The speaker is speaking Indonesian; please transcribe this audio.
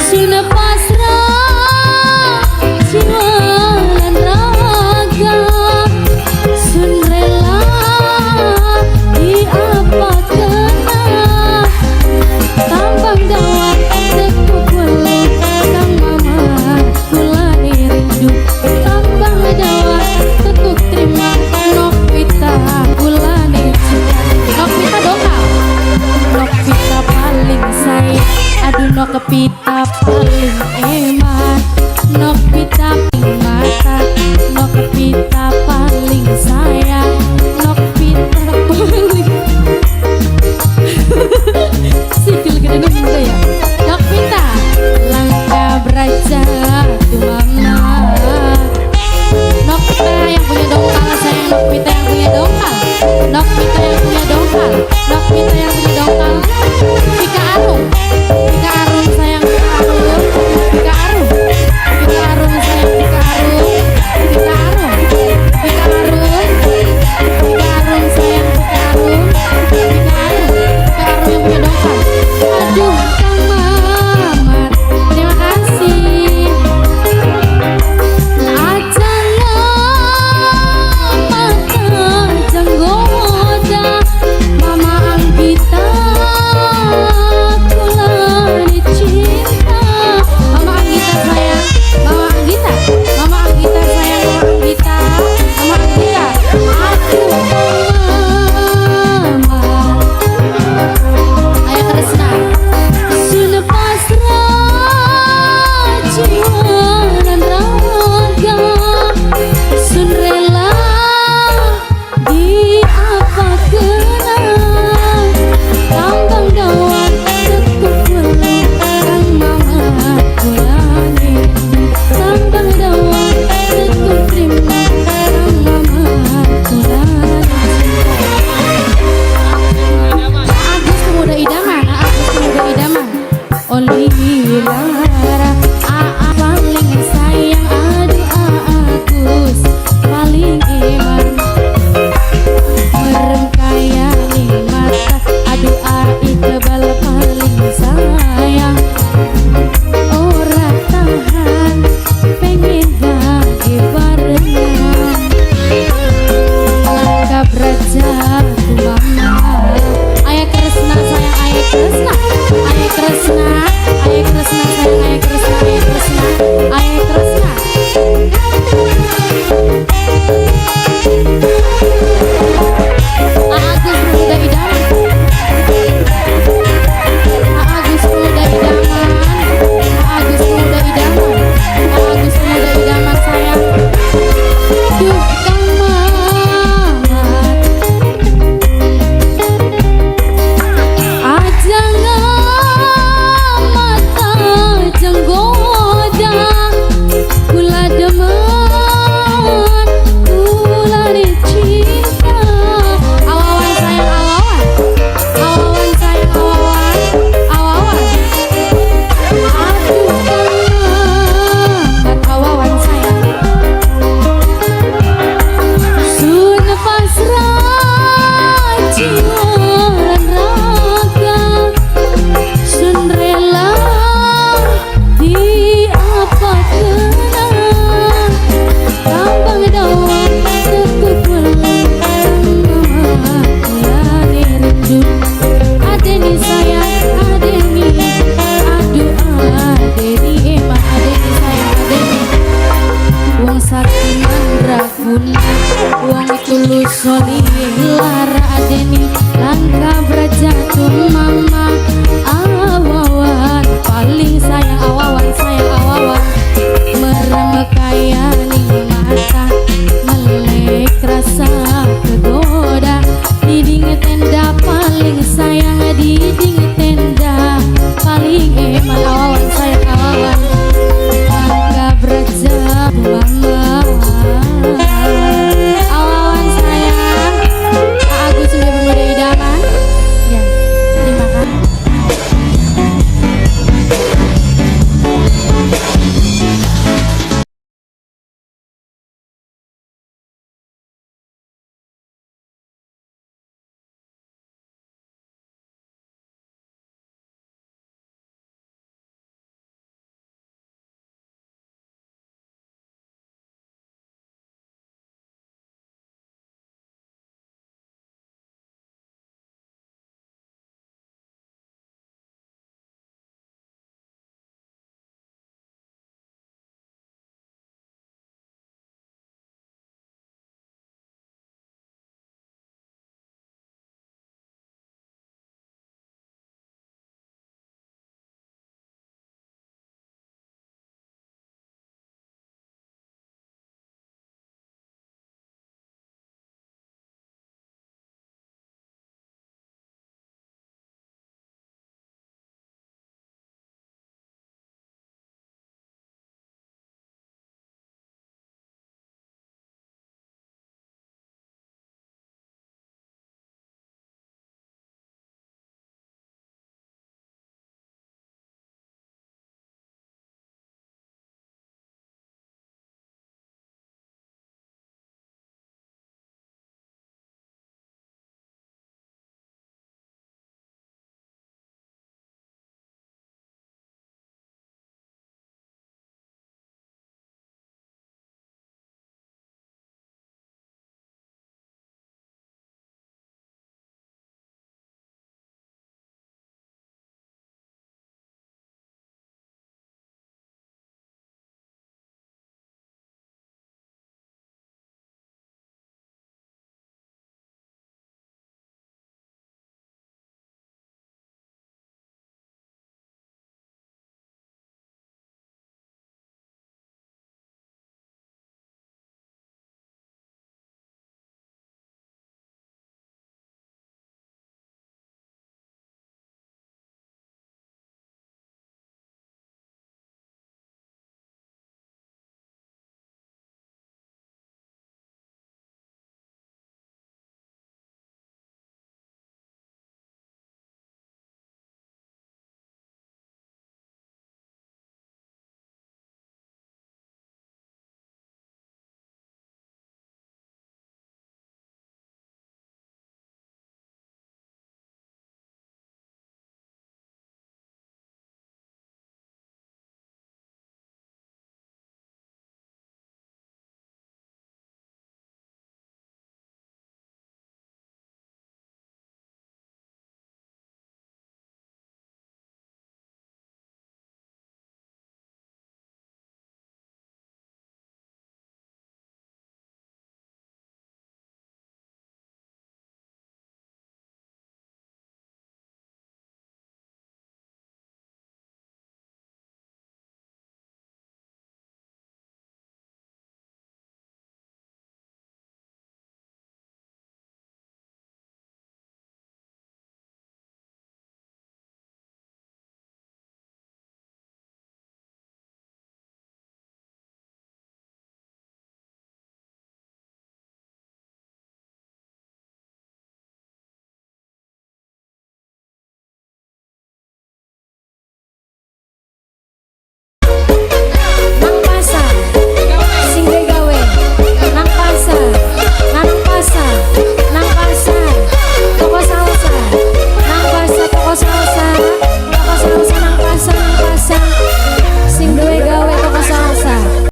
Sudah pasrah jiwa dan raga, sun rela di apa kena tambang dawat tekuk kulit kang mama kulani rindu tambang dawat tekuk terima Novita kulani cinta Novita dokal Novita paling sayang aduh Novita paling eman Novita paling mata Novita paling sayang Novita paling sikil gede nunggu ya Novita langkah beraja tuh mama Novita yang punya dongkal sayang Novita yang punya dongkal Novita yang punya dongkal Novita yang punya dongkal Vika Arum Vika Arum sayang Vika Arum Vika Arum Vika Arum sayang Vika Arum Vika Arum Vika Arum Vika Arum sayang Vika Arum Vika Arum Vika Arum yang punya dongkal aduh Kang Mamat terima kasih ajangan mata jenggoda Mama Anggita kulani cinta Mama Anggita sayang Mama Anggita Mama Anggita sayang Mama Anggita Mama Anggita aduh mama ayah Kresna sudah pasrah jiwa dan raga sun rela di apa kena tambang dawat tekuk kulit kang mama kulani tambang dawat tekuk terima kang mama kulani Agus pemuda idaman Agus pemuda idaman Oli Lara Aa paling sayang aduh Agus paling iman merem kaya ning mata aduh Iqbal paling sayang ora tahan pengen bagi barengan langkah beraja tuh mama ayah Kresna sayang ayah Kresna ayah Kresna ayah Kresna sayang ayah Kresna ayah Kresna ayah Kresna Agus pemuda idaman Agus pemuda idaman Agus pemuda idaman Agus pemuda idaman sayang duh Kang Mamat ajangan mata jenggoda kula demen kulani cinta awawan sayang awawan awawan sayang awawan awawan aduh Kang Mamat awawan sayang sun pasrah jiwa dan raga sun rela di apa kena tambang dawat tekuk kulit kang mama kulani rindu adeni sayang adeni aduh adeni emang adeni sayang adeni wong sakti mandraguna wong tulus solih lara adeni